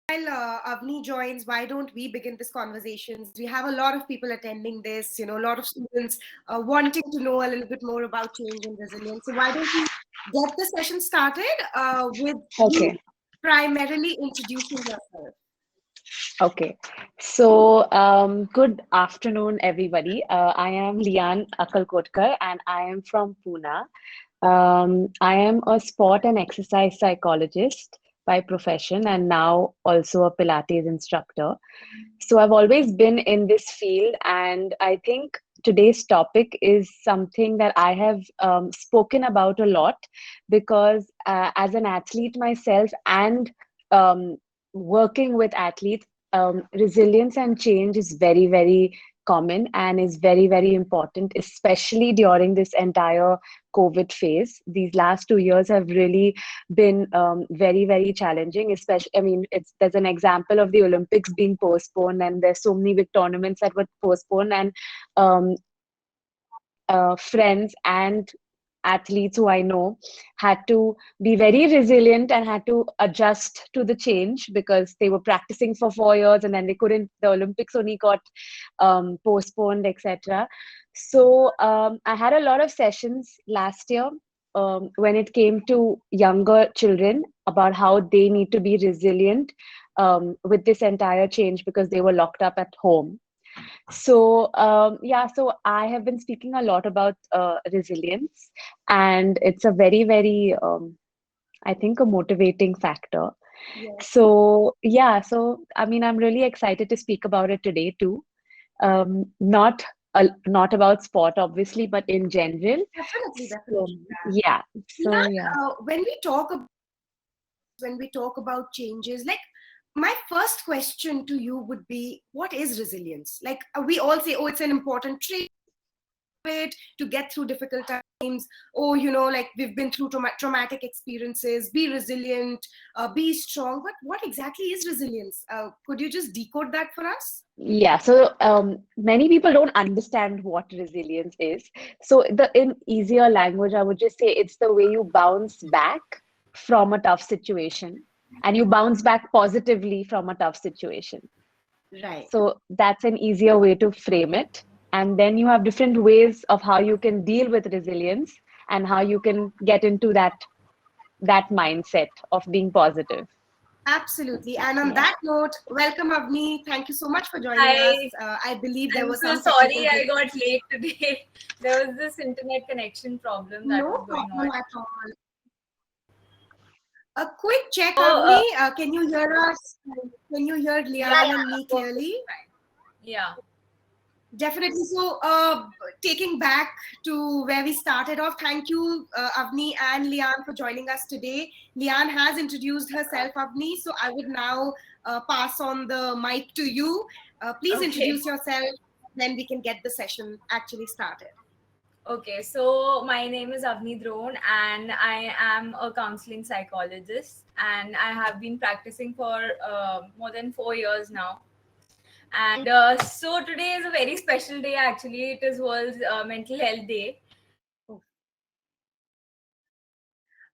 While Avni joins, why don't we begin this conversations? We have a lot of people attending this, a lot of students wanting to know a little bit more about change and resilience. So why don't we get the session started with you Okay. primarily introducing yourself? Okay. So, good afternoon, everybody. I am Lian Akalkotkar, and I am from Pune. I am a sport and exercise psychologist by profession, and now also a Pilates instructor. So, I've always been in this field, and I think today's topic is something that I have spoken about a lot because, as an athlete myself and um, working with athletes, resilience and change is very, very common and is very, very important, especially during this entire COVID phase. These last 2 years have really been very, very challenging. Especially, I mean, there's an example of the Olympics being postponed, and there's so many big tournaments that were postponed, and my friends and athletes who I know had to be very resilient and had to adjust to the change because they were practicing for 4 years and then they couldn't, the Olympics only got postponed, etc. So I had a lot of sessions last year when it came to younger children about how they need to be resilient with this entire change because they were locked up at home. So I have been speaking a lot about resilience, and it's a very, very, I think, a motivating factor. Yes, So I mean, I'm really excited to speak about it today too. Not about sport, obviously, but in general. definitely, So definitely. yeah, so Lian, yeah. when we talk about changes, like my first question to you would be, what is resilience? Like we all say, oh, it's an important trait to get through difficult times. Oh, like we've been through traumatic experiences. Be resilient, be strong. But what exactly is resilience? Could you just decode that for us? Yeah, so many people don't understand what resilience is. So the in easier language, I would just say it's the way you bounce back from a tough situation and you bounce back positively from a tough situation. Right. So that's an easier way to frame it. And then you have different ways of how you can deal with resilience and how you can get into that mindset of being positive. Absolutely. And on Yeah. that note, welcome, Avni. Thank you so much for joining us. Hi, I believe there I'm was so some technical sorry glitch. I got late today. There was this internet connection problem that was No going on. problem at all. A quick check, So, Avni. Can you hear us? Can you hear yeah, Lian and yeah, me clearly? perfectly fine. Yeah. Definitely. So, taking back to where we started off, thank you, Avni and Lian, for joining us today. Lian has introduced herself, Avni, so I would now pass on the mic to you. Please Okay. introduce yourself, then we can get the session actually started. Okay. So, my name is Avni Drone, and I am a counseling psychologist, and I have been practicing for more than 4 years now. And so, today is a very special day actually. It is World Mental Health Day. Oh,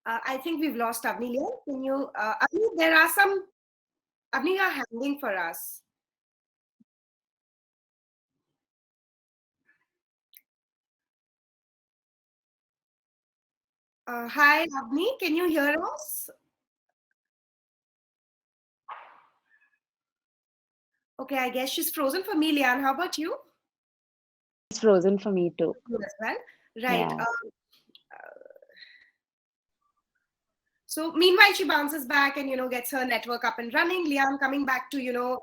I think we've lost Avni. Lian, can you, Avni, there are some, Avni, you're hanging for us. Hi, Avni, can you hear us? Okay, I guess she's frozen for me, Lian. How about you? It's frozen for me too. You as well. Right. Yeah. So meanwhile, she bounces back and gets her network up and running. Liam coming back to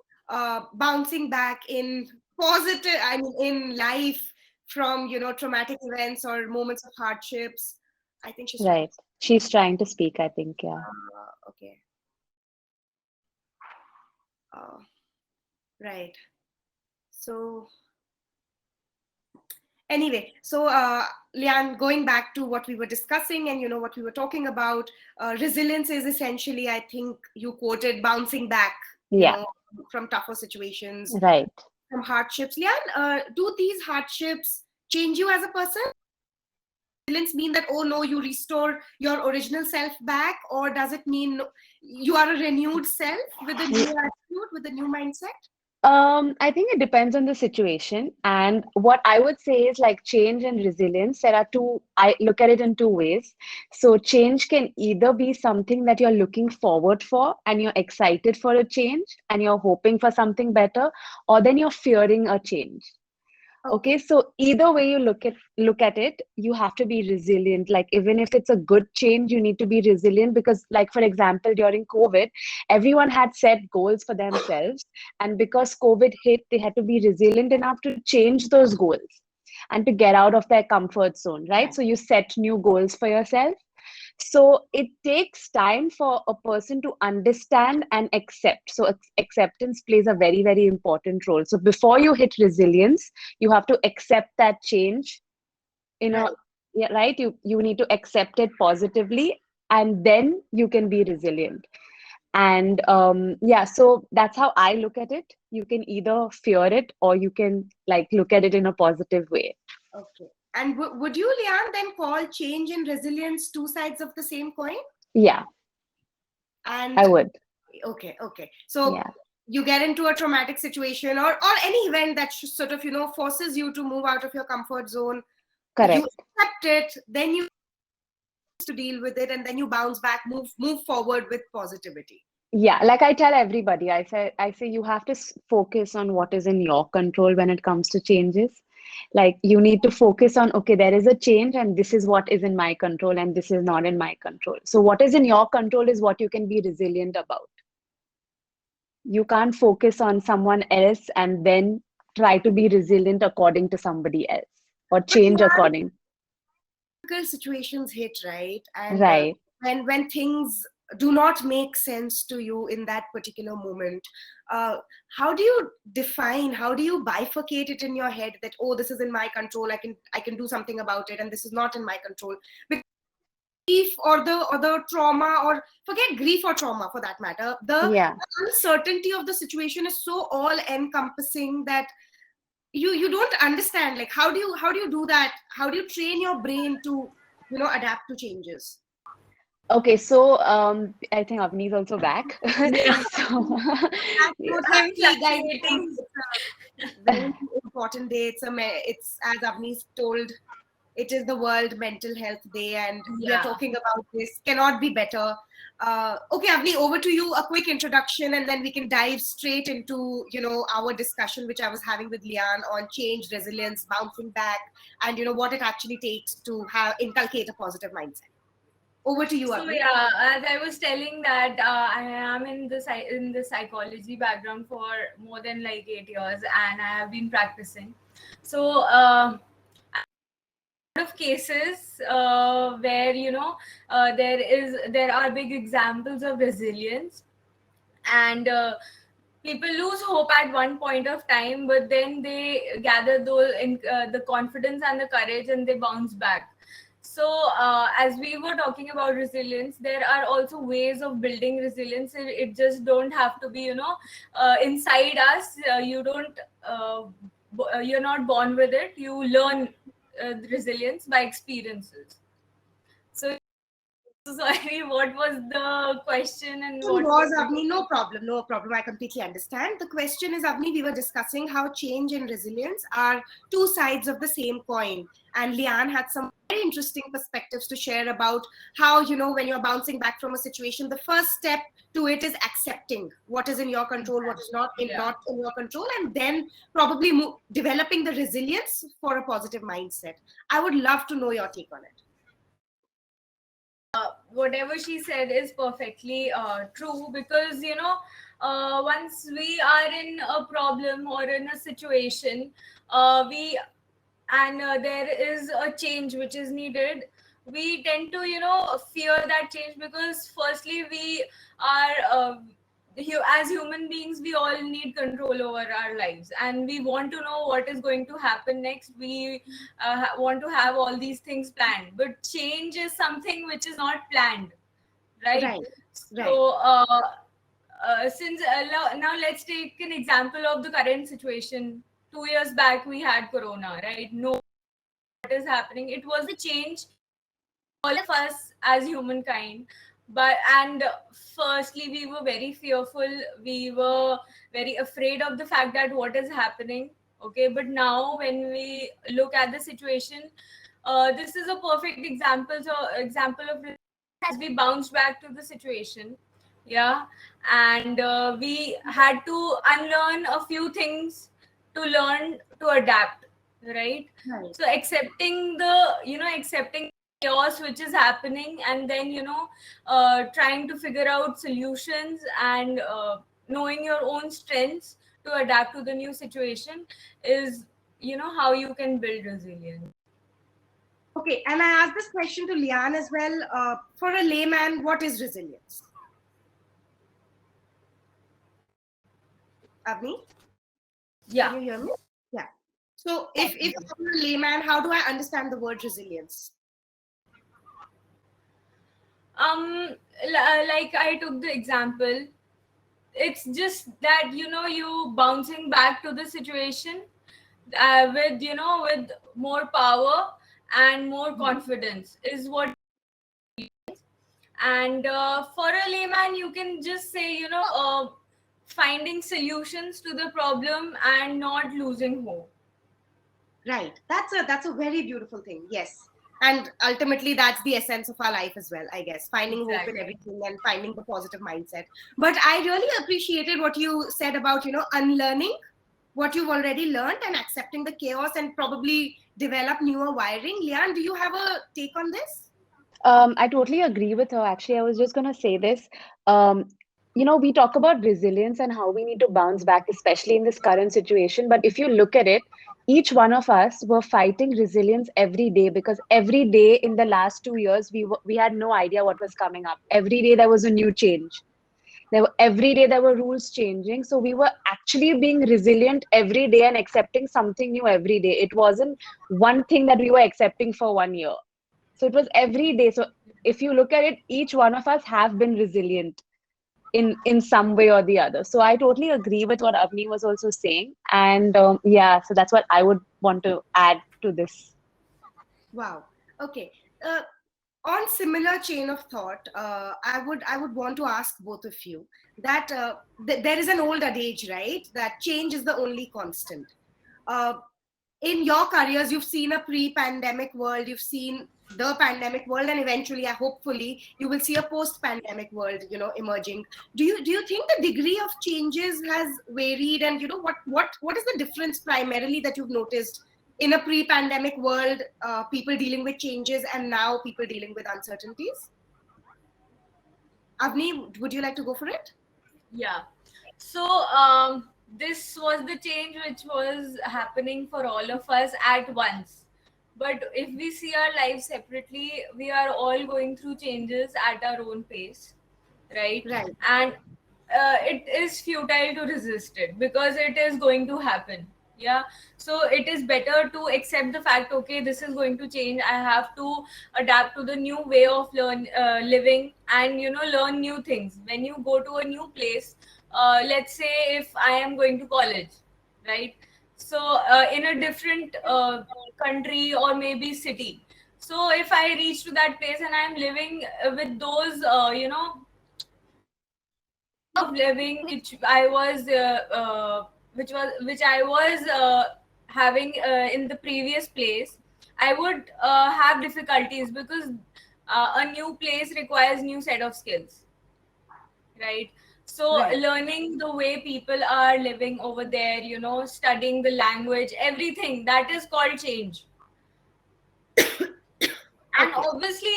bouncing back in positive. I mean, in life from traumatic events or moments of hardships. I think she's trying. Right. She's trying to speak, I think, yeah. Okay. Uh, right. So anyway, so Lian, going back to what we were discussing and what we were talking about, resilience is essentially, I think you quoted, bouncing back, Yeah, from tougher situations, right. from hardships. Lian, do these hardships change you as a person? resilience mean that, oh no, you restore your original self back, or does it mean you are a renewed self with a new attitude, with a new mindset? I think it depends on the situation. And what I would say is like change and resilience, there are two, I look at it in two ways. So change can either be something that you're looking forward for and you're excited for a change and you're hoping for something better, or then you're fearing a change. Okay. Okay, so either way you look at it, you have to be resilient. Like even if it's a good change, you need to be resilient because, like for example, during COVID, everyone had set goals for themselves, and because COVID hit, they had to be resilient enough to change those goals and to get out of their comfort zone, right? So you set new goals for yourself. So it takes time for a person to understand and accept. So acceptance plays a very, very important role. So before you hit resilience, you have to accept that change in a, Right. yeah, right? You need to accept it positively, and then you can be resilient. And yeah, so that's how I look at it. You can either fear it or you can like look at it in a positive way. Okay. And would you, Lian, then call change and resilience two sides of the same coin? Yeah, I And would. okay. So Yeah, you get into a traumatic situation, or any event that sort of, forces you to move out of your comfort zone. You correct. accept it, then you to deal with it, and then you bounce back, move forward with positivity. Yeah, like I tell everybody, I say you have to focus on what is in your control when it comes to changes. Like you need to focus on, okay, there is a change and this is what is in my control and this is not in my control. So what is in your control is what you can be resilient about. You can't focus on someone else and then try to be resilient according to somebody else or But change yeah, according. difficult situations hit, right? And Right. when things do not make sense to you in that particular moment, uh, how do you define, how do you bifurcate it in your head that, oh, this is in my control, I can do something about it, and this is not in my control? Because grief, or the trauma, or forget grief or trauma for that matter, the Yeah. uncertainty of the situation is so all encompassing that you don't understand, like, how do you do that, how do you train your brain to adapt to changes? Okay, so I think Avni's also back. Yeah, So Note, I'm happy guys, fluctuating. it's a very important day. It's as Avni's told, it is the World Mental Health Day, and we are Yeah. talking about this. Cannot be better. Okay, Avni, over to you. A quick introduction, and then we can dive straight into our discussion, which I was having with Lian on change, resilience, bouncing back, and what it actually takes to have inculcate a positive mindset. Over to you, So Avni. yeah, as I was telling that I am in the psychology background for more than like 8 years, and I have been practicing. So of cases where there are big examples of resilience, and people lose hope at one point of time, but then they gather the confidence and the courage, and they bounce back. So as we were talking about resilience, there are also ways of building resilience. It just don't have to be inside us. You don't you're not born with it. You learn resilience by experiences. So sorry, what was the question and what Was was the Avni, no problem, no problem. I completely understand. The question is, Avni, we were discussing how change and resilience are two sides of the same coin. And Lian had some very interesting perspectives to share about how, when you're bouncing back from a situation, the first step to it is accepting what is in your control, what is yeah. not in your control, and then probably developing the resilience for a positive mindset. I would love to know your take on it. Whatever she said is perfectly true, because once we are in a problem or in a situation, we and there is a change which is needed, we tend to fear that change, because firstly we are as human beings, we all need control over our lives, and we want to know what is going to happen next. We want to have all these things planned, but change is something which is not planned, right? Right, right. So since now let's take an example of the current situation. 2 years back we had corona, right? No, what is happening, it was a change all of us as humankind. But and firstly, we were very fearful. We were very afraid of the fact that what is happening. Okay, but now when we look at the situation, this is a perfect example of as we bounced back to the situation. Yeah. And we had to unlearn a few things to learn to adapt, right? Right. So accepting chaos which is happening, and then trying to figure out solutions, and knowing your own strengths to adapt to the new situation is how you can build resilience. Okay, and I asked this question to Lian as well. For a layman, what is resilience? Avni, can Yeah. you hear me? Yeah. So, Yes. if I'm a layman, how do I understand the word resilience? Like I took the example, it's just that you bouncing back to the situation with with more power and more confidence is what. And for a layman, you can just say finding solutions to the problem and not losing hope. Right. That's a very beautiful thing. Yes. And ultimately that's the essence of our life as well, I guess. Finding hope in Exactly. everything and finding the positive mindset. But I really appreciated what you said about, unlearning what you've already learned and accepting the chaos and probably develop newer wiring. Lian, do you have a take on this? I totally agree with her. Actually, I was just going to say this. Um, we talk about resilience and how we need to bounce back, especially in this current situation. But if you look at it, each one of us were fighting resilience every day, because every day in the last 2 years, we had no idea what was coming up. Every day there was a new change. Every day there were rules changing. So we were actually being resilient every day and accepting something new every day. It wasn't one thing that we were accepting for 1 year. So it was every day. So if you look at it, each one of us have been resilient in some way or the other. So I totally agree with what Avni was also saying. And yeah, so that's what I would want to add to this. Wow. Okay. Uh, on similar chain of thought, I would want to ask both of you that there is an old adage, right? That change is the only constant. Uh, in your careers, you've seen a pre-pandemic world, you've seen the pandemic world, and eventually, hopefully, you will see a post-pandemic world, emerging. Do you think the degree of changes has varied, and what is the difference primarily that you've noticed in a pre-pandemic world, people dealing with changes, and now people dealing with uncertainties? Avni, would you like to go for it? Yeah. So this was the change which was happening for all of us at once. But if we see our lives separately, we are all going through changes at our own pace, right? Right, And it is futile to resist it because it is going to happen. Yeah. So it is better to accept the fact, okay, this is going to change. I have to adapt to the new way of living, and learn new things. When you go to a new place, let's say if I am going to college, right? So in a different country or maybe city, so if I reach to that place and I'm living with those way of living which I was which I was having in the previous place, I would have difficulties because a new place requires new set of skills, right? So right. learning the way people are living over there, studying the language, everything, that is called change. And Okay, obviously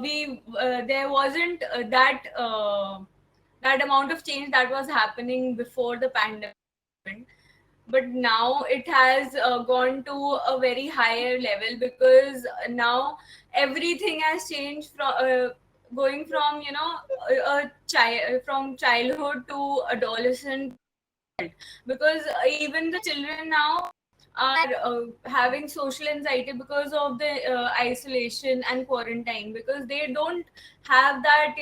we there wasn't that amount of change that was happening before the pandemic happened. But now it has gone to a very higher level because now everything has changed from going from a child, from childhood to adolescent, because even the children now are having social anxiety because of the isolation and quarantine, because they don't have that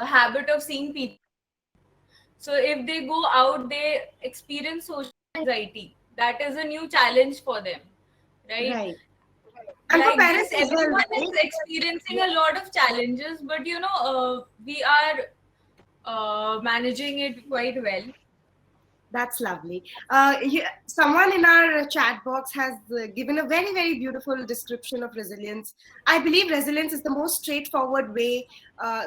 habit of seeing people. So if they go out, they experience social anxiety. That is a new challenge for them, right? right. And for like parents this, as well, everyone is right? experiencing a lot of challenges, but we are managing it quite well. That's lovely. Someone in our chat box has given a very, very beautiful description of resilience. I believe resilience is the most straightforward way.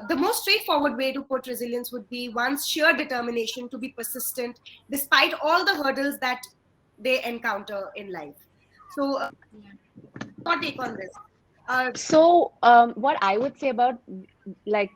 The most straightforward way to put resilience would be one's sheer determination to be persistent despite all the hurdles that they encounter in life. So, your take on this? Uh, So, what I would say about like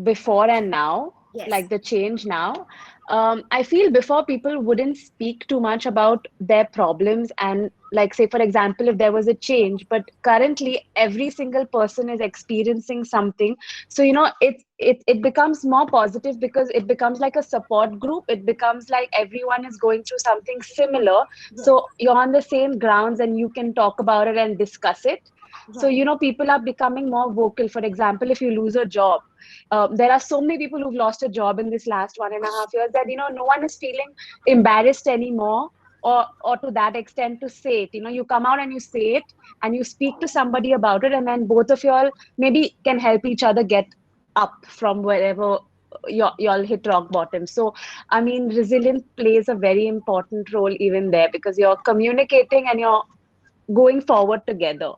before and now, yes. like the change now, I feel before people wouldn't speak too much about their problems and like say for example if there was a change, but currently every single person is experiencing something. So it becomes more positive because it becomes like a support group. It becomes like everyone is going through something similar. Yes. So you're on the same grounds and you can talk about it and discuss it. So, Right. people are becoming more vocal. For example, if you lose a job, there are so many people who've lost a job in this last 1.5 years that, no one is feeling embarrassed anymore or to that extent to say it. You come out and you say it and you speak to somebody about it, and then both of y'all maybe can help each other get up from wherever y'all hit rock bottom. So, I mean, resilience plays a very important role even there because you're communicating and you're going forward together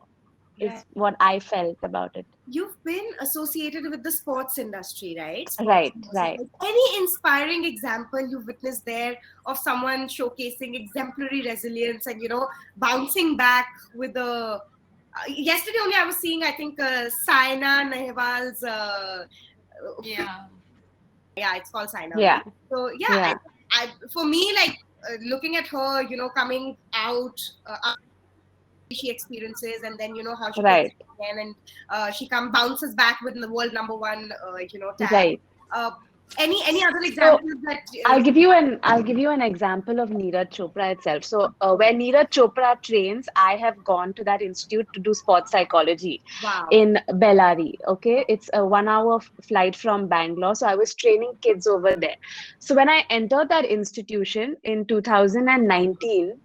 Right. is what I felt about it. You've been associated with the sports industry, right? Sports Right, industry. right. Like, any inspiring example you've witnessed there of someone showcasing exemplary resilience and bouncing back with a. Yesterday only I was seeing, I think, Saina Nehwal's. Yeah. Yeah, it's called Saina Yeah, only. So yeah, yeah, for me, like looking at her, coming out. She experiences, and then how she takes right, it again, and she bounces back with the world number one tag. right. uh, any other So examples that I'll give you an example of Neeraj Chopra itself. So where Neeraj Chopra trains, I have gone to that institute to do sports psychology wow. in Bellary. Okay, it's a 1 hour flight from Bangalore. So I was training kids over there. So when I entered that institution in 2019,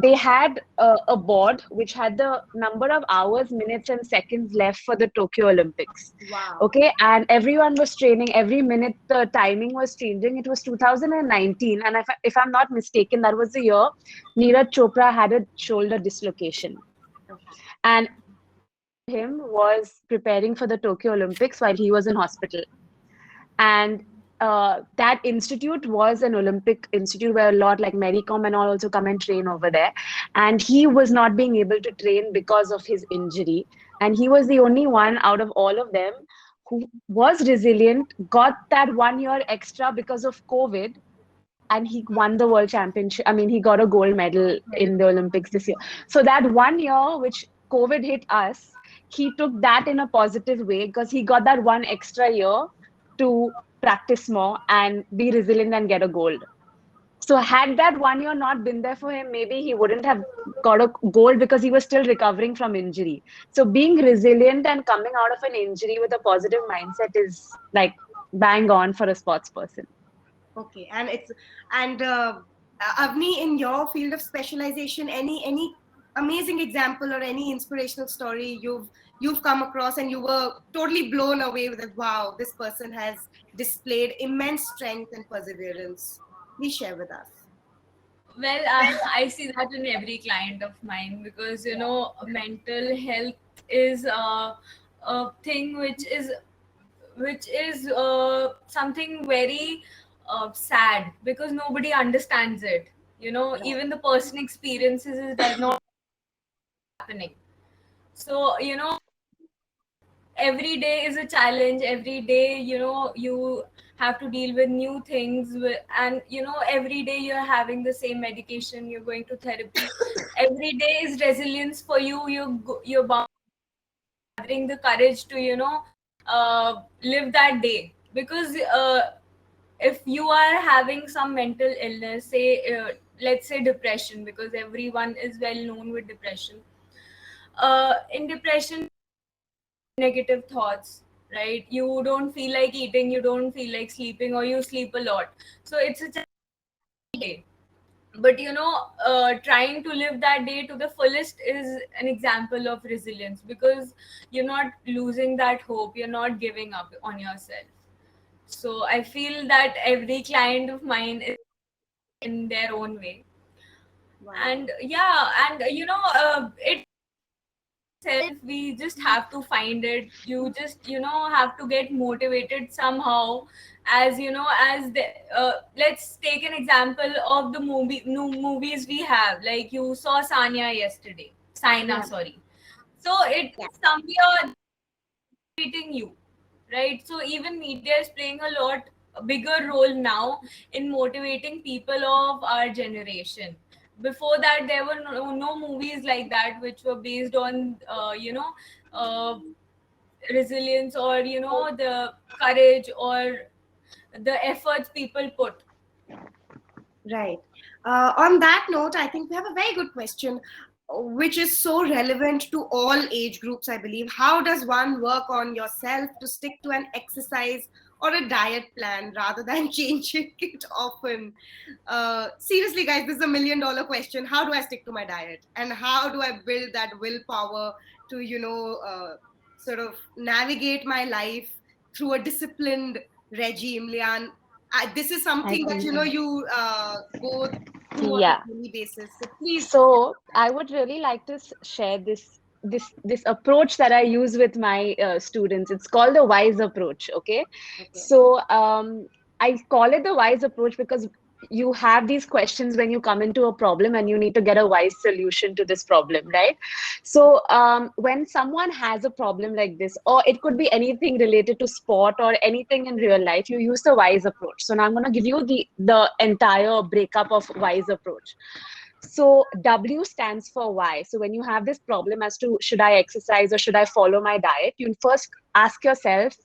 they had a board which had the number of hours, minutes, and seconds left for the Tokyo Olympics. Wow. Okay, and everyone was training. Every minute the timing was changing. It was 2019, and if I'm not mistaken, that was the year Neeraj Chopra had a shoulder dislocation, and him was preparing for the Tokyo Olympics while he was in hospital. And that institute was an Olympic institute where a lot like Mary Kom and all also come and train over there. And he was not being able to train because of his injury. And he was the only one out of all of them who was resilient, got that 1 year extra because of COVID, and he won the world championship. I mean, he got a gold medal in the Olympics this year. So that 1 year, which COVID hit us, he took that in a positive way because he got that one extra year to practice more and be resilient and get a gold. So had that 1 year not been there for him, maybe he wouldn't have got a gold because he was still recovering from injury. So being resilient and coming out of an injury with a positive mindset is like bang on for a sports person. Okay, and Avni, in your field of specialization, any amazing example or any inspirational story you've come across and you were totally blown away with it? Wow, this person has displayed immense strength and perseverance. Please share with us. Well, I see that in every client of mine because mental health is a thing which is something very sad because nobody understands it. Even the person experiences it does not happening. So every day is a challenge. Every day, you have to deal with new things, and every day you're having the same medication. You're going to therapy. Every day is resilience for you. You're gathering the courage to live that day because if you are having some mental illness, say let's say depression, because everyone is well known with depression. In depression, negative thoughts, right? You don't feel like eating, you don't feel like sleeping, or you sleep a lot. So it's a day. but trying to live that day to the fullest is an example of resilience, because you're not losing that hope, you're not giving up on yourself. So I feel that every client of mine is in their own way. Wow. And yeah, and it self, we just have to find it. You just have to get motivated somehow. As as the let's take an example of the new movies we have. Like, you saw Sanya yesterday, Saina, Yeah. sorry. So it Yeah. somewhere motivating you, right? So even media is playing a lot a bigger role now in motivating people of our generation. Before that, there were no movies like that which were based on uh, resilience, or the courage, or the efforts people put. Right. On that note, I think we have a very good question, which is so relevant to all age groups, I believe. How does one work on yourself to stick to an exercise or a diet plan rather than changing it often? Seriously, guys, this is $1 million question. How do I stick to my diet? And how do I build that willpower to, sort of navigate my life through a disciplined regime, Lian? This is I something that think, you go through on a yeah. daily basis. So please. So I would really like to share this approach that I use with my students. It's called the WISE approach. Okay, Okay. so I call it the WISE approach because you have these questions when you come into a problem and you need to get a wise solution to this problem, right? So when someone has a problem like this, or it could be anything related to sport or anything in real life, you use the WISE approach. So now I'm going to give you the entire breakup of WISE approach. So W stands for why. So when you have this problem as to should I exercise or should I follow my diet, you first ask yourself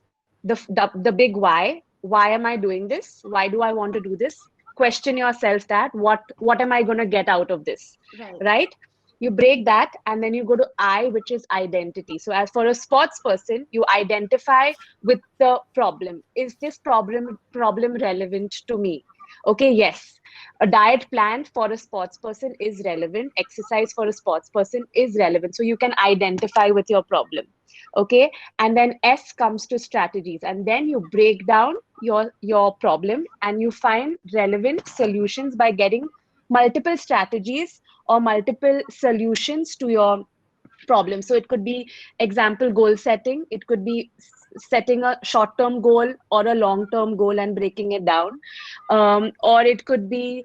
the big why. Why am I doing this? Why do I want to do this? Question yourself that what am I going to get out of this, Right. right? You break that and then you go to I, which is identity. So as for a sports person, you identify with the problem. Is this problem relevant to me? Okay, yes, a diet plan for a sports person is relevant, exercise for a sports person is relevant, so you can identify with your problem. Okay, and then S comes to strategies, and then you break down your problem and you find relevant solutions by getting multiple strategies or multiple solutions to your problem. So it could be example goal setting, it could be setting a short term goal or a long term goal and breaking it down, or it could be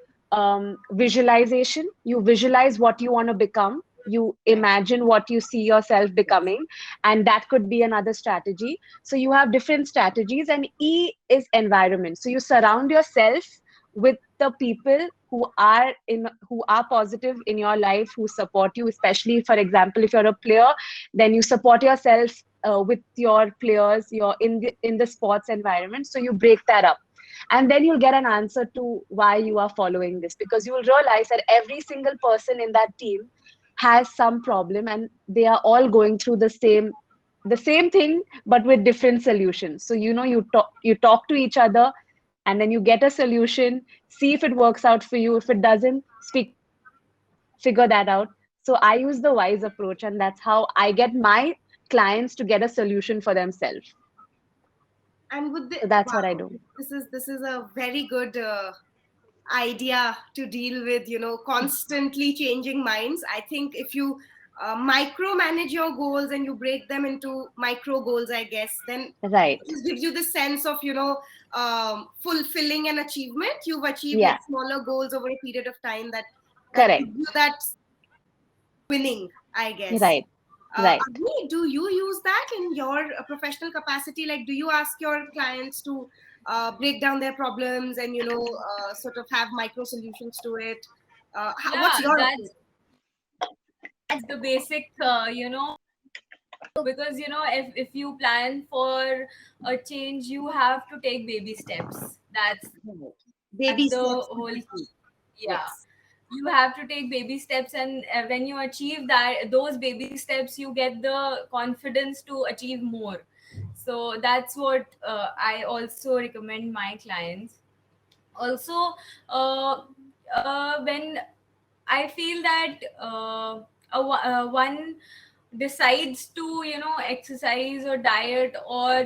visualization. You visualize what you want to become, you imagine what you see yourself Yes. becoming, and that could be another strategy. So you have different strategies. And E is environment. So you surround yourself with the people who are positive in your life, who support you. Especially, for example, if you're a player, then you support yourself with your players, you're in the sports environment. So you break that up, and then you'll get an answer to why you are following this, because you will realize that every single person in that team has some problem, and they are all going through the same thing but with different solutions. So you talk to each other, and then you get a solution, see if it works out for you. If it doesn't, speak to your coach, figure that out. So I use the WISE approach, and that's how I get my clients to get a solution for themselves. And with the So that's what I wow, do. this is a very good idea to deal with, constantly changing minds. I think if you micromanage your goals and you break them into micro goals, I guess, then Right. it just gives you the sense of, fulfilling an achievement. You've achieved Yeah. like smaller goals over a period of time, that Correct. gives you that winning, I guess. Right. Right. Agni, do you use that in your professional capacity? Like, do you ask your clients to break down their problems and, sort of have micro solutions to it? What's Yeah, your approach? that's the basic, because if you plan for a change, you have to take baby steps. Right. That's Baby the steps to whole the key. key. Yeah, Yes. you have to take baby steps, and when you achieve those baby steps, you get the confidence to achieve more. So that's what I also recommend my clients. Also, when I feel that one decides to, exercise or diet, or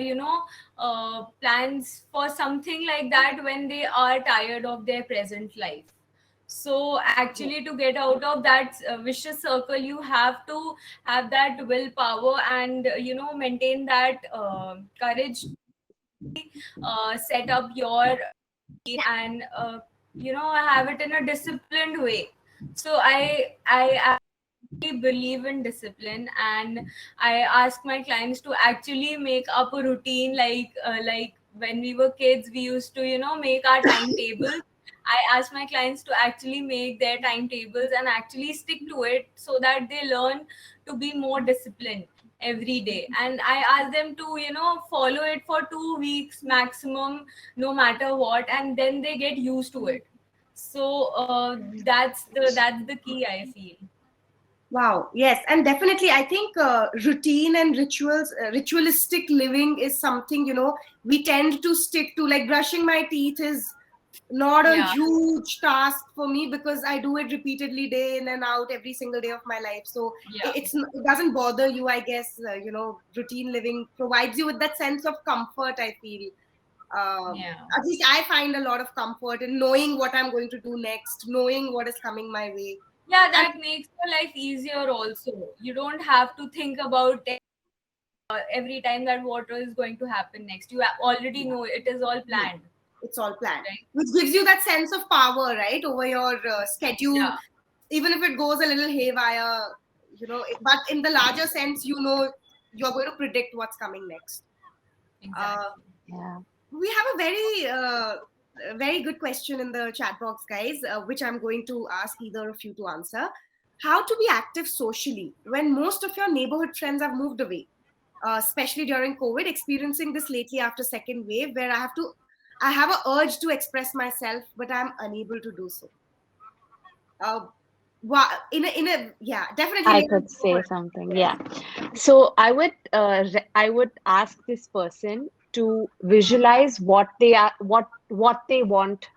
plans for something like that when they are tired of their present life. So actually, to get out of that vicious circle, you have to have that willpower and, maintain that courage, set up your routine, and have it in a disciplined way. So I believe in discipline, and I ask my clients to actually make up a routine, like when we were kids, we used to, make our timetable. I ask my clients to actually make their timetables and actually stick to it, so that they learn to be more disciplined every day. And I ask them to, follow it for 2 weeks maximum, no matter what, and then they get used to it. So that's the key, I feel. Wow. Yes, and definitely, I think routine and rituals, ritualistic living is something, we tend to stick to. Like brushing my teeth is not a Yeah, huge task for me because I do it repeatedly, day in and out, every single day of my life. So yeah, it doesn't bother you, I guess. Routine living provides you with that sense of comfort. I feel. yeah. At least I find a lot of comfort in knowing what I'm going to do next, knowing what is coming my way. Yeah, And that makes your life easier also. You don't have to think about it, every time that what is going to happen next. You already know it is all yeah, planned, it's all planned, right? which gives you that sense of power, right, over your schedule, Yeah, even if it goes a little haywire, but in the larger sense, you're going to predict what's coming next. Uh, exactly. Yeah. we have a very good question in the chat box, guys, which I'm going to ask either of you to answer. How to be active socially when most of your neighborhood friends have moved away, especially during COVID, experiencing this lately after second wave, where I have a urge to express myself, but I'm unable to do so. Uh, yeah, definitely, I Leon, could go say ahead. something. Yeah. So I would ask this person to visualize what they are, what they want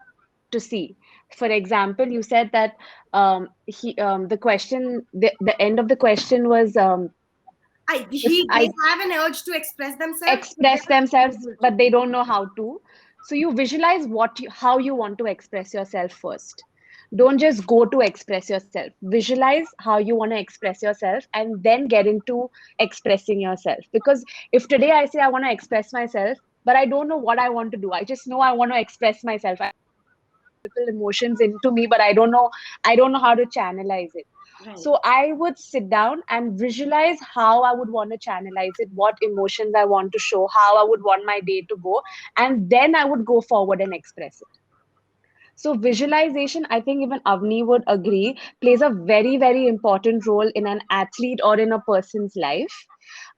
to see. For example, you said that the question, the end of the question was, They I have an urge to express themselves, but express they're themselves, unable but to. they don't know how to. So you visualize how you want to express yourself first. Don't just go to express yourself. Visualize how you want to express yourself and then get into expressing yourself. Because if today I say I want to express myself, but I don't know what I want to do, I just know I want to express myself. I have emotions into me, but I don't know how to channelize it. Right. So I would sit down and visualize how I would want to channelize it, what emotions I want to show, how I would want my day to go, and then I would go forward and express it. So visualization, I think even Avni would agree, plays a very, very important role in an athlete or in a person's life.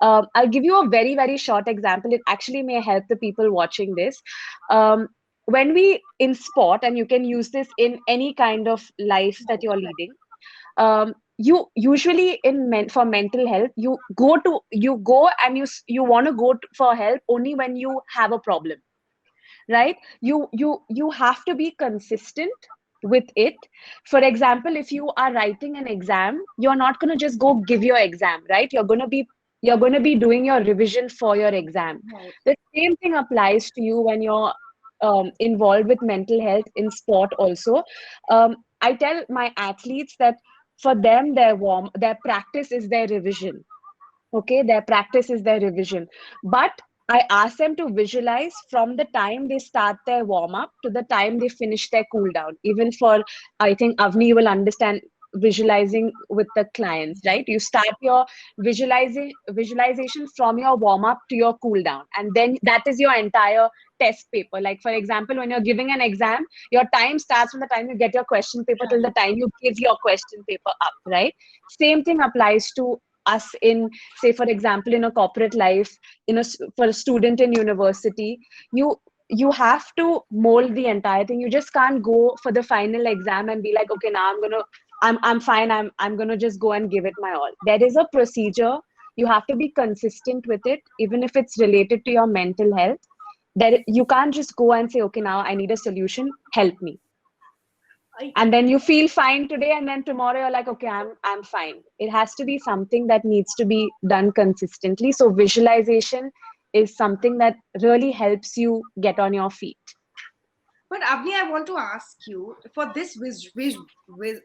I'll give you a very, very short example. It actually may help the people watching this. When we in sport, and you can use this in any kind of life that you're leading, you usually for mental health, you go and you want to for help only when you have a problem, right? You have to be consistent with it. For example, if you are writing an exam, you're not going to just go give your exam, right? You're going to be doing your revision for your exam. Right. The same thing applies to you when you're involved with mental health in sport also. I tell my athletes that for them, their practice is their revision. Okay, their practice is their revision. But I ask them to visualize from the time they start their warm up to the time they finish their cool down. Even for, I think Avni will understand visualizing with the clients, right? You start your visualization from your warm up to your cool down, and then that is your entire test paper. Like for example, when you're giving an exam, your time starts from the time you get your question paper till the Right. time you give your question paper up, right? Same thing applies to us in, say for example, in a corporate life, for a student in university. You have to mold the entire thing. You just can't go for the final exam and be like, okay, now I'm fine, I'm gonna just go and give it my all. There is a procedure. You have to be consistent with it, even if it's related to your mental health. That you can't just go and say, okay, now I need a solution, help me. I, And then you feel fine today, and then tomorrow you're like, okay, I'm fine. It has to be something that needs to be done consistently. So visualization is something that really helps you get on your feet. but Avni, I want to ask you for this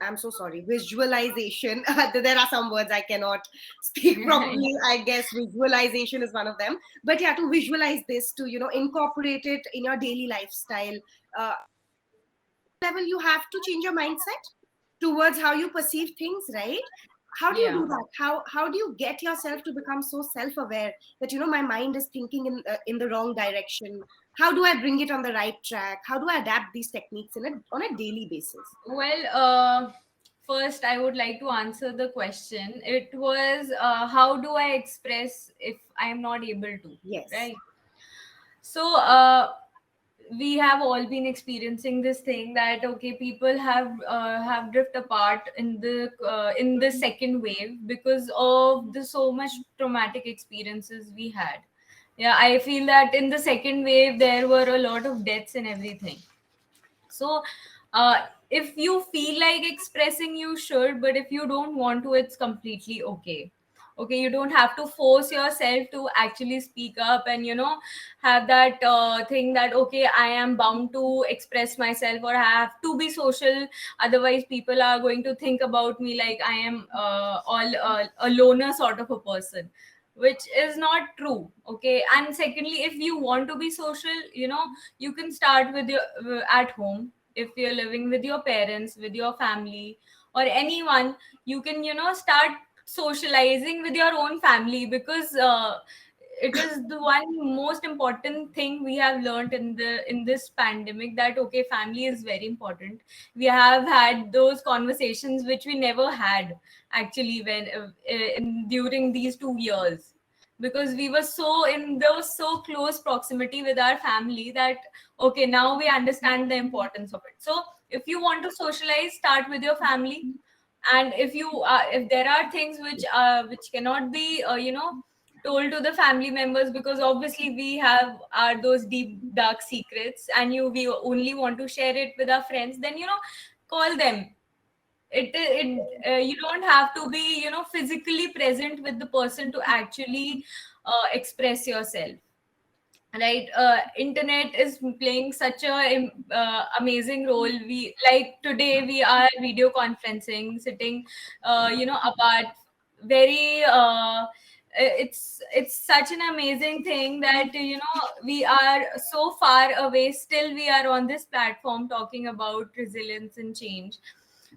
I'm so sorry, visualization. There are some words I cannot speak properly. I guess visualization is one of them. But yeah, to visualize this, to incorporate it in your daily lifestyle, uh, level you have to change your mindset towards how you perceive things, right? How do you do Yeah. that? How do you get yourself to become so self aware that my mind is thinking in the wrong direction? How do I bring it on the right track? How do I adapt these techniques on a daily basis? Well, first, I would like to answer the question. It was, how do I express if I am not able to, Yes. right? So, we have all been experiencing this thing that okay, people have drift apart in the second wave because of the so much traumatic experiences we had. Yeah, I feel that in the second wave there were a lot of deaths and everything. So if you feel like expressing, you should, but if you don't want to, it's completely okay. Okay, you don't have to force yourself to actually speak up and have that thing that okay, I am bound to express myself or I have to be social, otherwise people are going to think about me like I am all a loner sort of a person, which is not true. Okay, and secondly, if you want to be social, you can start with your at home. If you're living with your parents, with your family, or anyone, you can start socializing with your own family, because it is the one most important thing we have learned in this pandemic, that okay, family is very important. We have had those conversations which we never had actually when during these 2 years, because we were so in those so close proximity with our family that okay, now we understand the importance of it. So if you want to socialize, start with your family. And if there are things which cannot be told to the family members, because obviously we have our those deep dark secrets, and we only want to share it with our friends, then call them. You don't have to be physically present with the person to actually express yourself, right? Internet is playing such a amazing role. We, like today we are video conferencing, sitting apart, very it's such an amazing thing that we are so far away, still we are on this platform talking about resilience and change.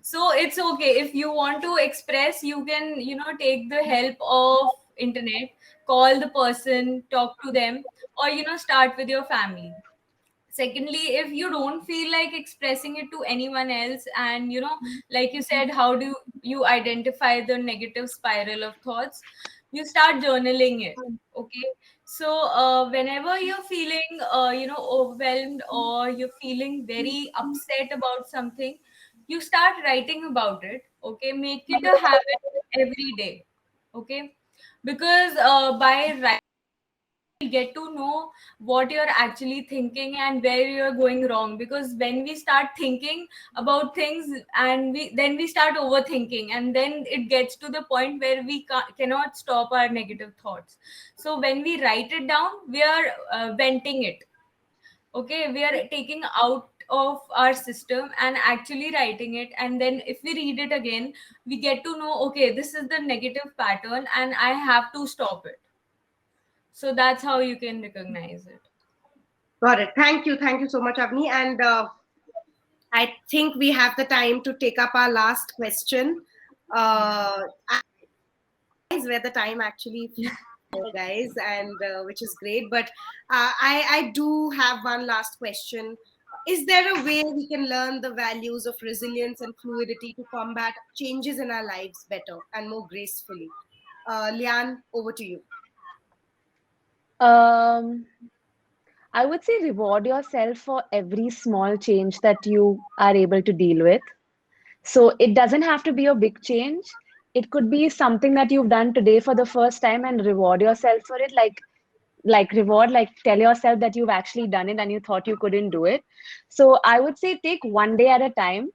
So it's okay, if you want to express, you can take the help of internet, call the person, talk to them, or start with your family. Secondly, if you don't feel like expressing it to anyone else, and like you said, how do you identify the negative spiral of thoughts? You start journaling it. Okay, so whenever you're feeling overwhelmed, or you're feeling very upset about something, you start writing about it. Okay, make it a habit every day. Okay, because by writing, get to know what you're actually thinking and where you're going wrong. Because when we start thinking about things, and we start overthinking, and then it gets to the point where we cannot stop our negative thoughts. So when we write it down, we are venting it. Okay, we are taking out of our system and actually writing it, and then if we read it again, we get to know okay, this is the negative pattern and I have to stop it. So that's how you can recognize it. Got it. Thank you so much, Avni. And I think we have the time to take up our last question. Yeah. Is where the time actually flew, guys, and which is great. But I do have one last question. Is there a way we can learn the values of resilience and fluidity to combat changes in our lives better and more gracefully? Lian, over to you. Um, I would say reward yourself for every small change that you are able to deal with. So it doesn't have to be a big change. It could be something that you've done today for the first time, and reward yourself for it. Like tell yourself that you've actually done it and you thought you couldn't do it. So I would say take one day at a time.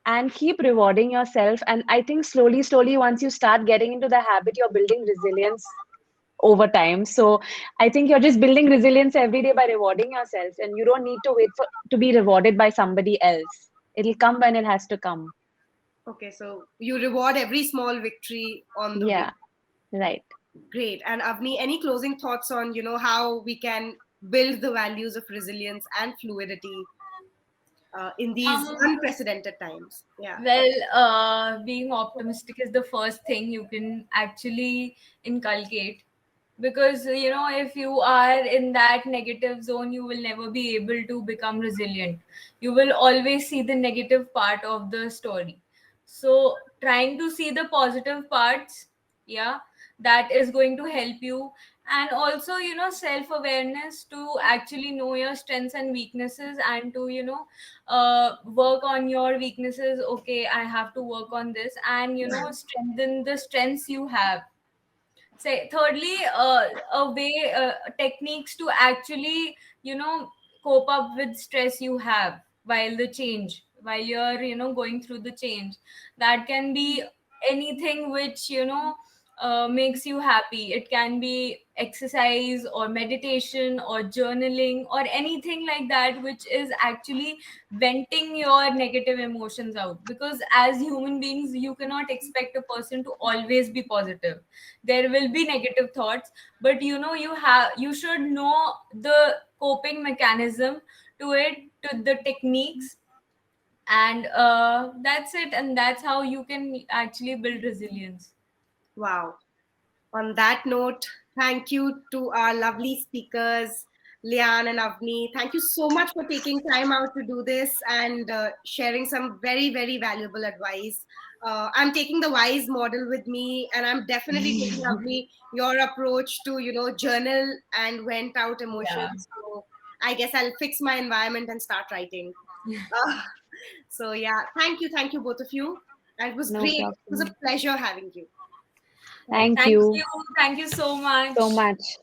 and keep rewarding yourself. And I think slowly, once you start getting into the habit, you're building resilience over time. So I think you're just building resilience every day by rewarding yourself, and you don't need to wait for to be rewarded by somebody else. It'll come when it has to come. Okay, so you reward every small victory on the way. Yeah, right. Great. And Avni, any closing thoughts on, how we can build the values of resilience and fluidity in these Um, unprecedented times? Yeah. well, being optimistic is the first thing you can actually inculcate, because if you are in that negative zone, you will never be able to become resilient. You will always see the negative part of the story. So trying to see the positive parts, yeah, that is going to help you. And also, self awareness, to actually know your strengths and weaknesses, and to work on your weaknesses. Okay, I have to work on this, and strengthen the strengths you have. Say thirdly, a way, techniques to actually cope up with stress you have while the change, while you're going through the change. That can be anything which makes you happy. It can be exercise or meditation or journaling or anything like that, which is actually venting your negative emotions out. Because as human beings, you cannot expect a person to always be positive. There will be negative thoughts, but you should know the coping mechanism to it, to the techniques. And that's it, and that's how you can actually build resilience. Wow. On that note, thank you to our lovely speakers, Lian and Avni. Thank you so much for taking time out to do this and sharing some very, very valuable advice. I'm taking the WISE model with me, and I'm definitely taking, Avni, your approach to, journal and vent out Yeah. emotions. So I guess I'll fix my environment and start writing. Uh, so yeah, thank you both of you. And it was No great. It was a problem. pleasure having you. Thank Thank you you. Thank you so so much. much.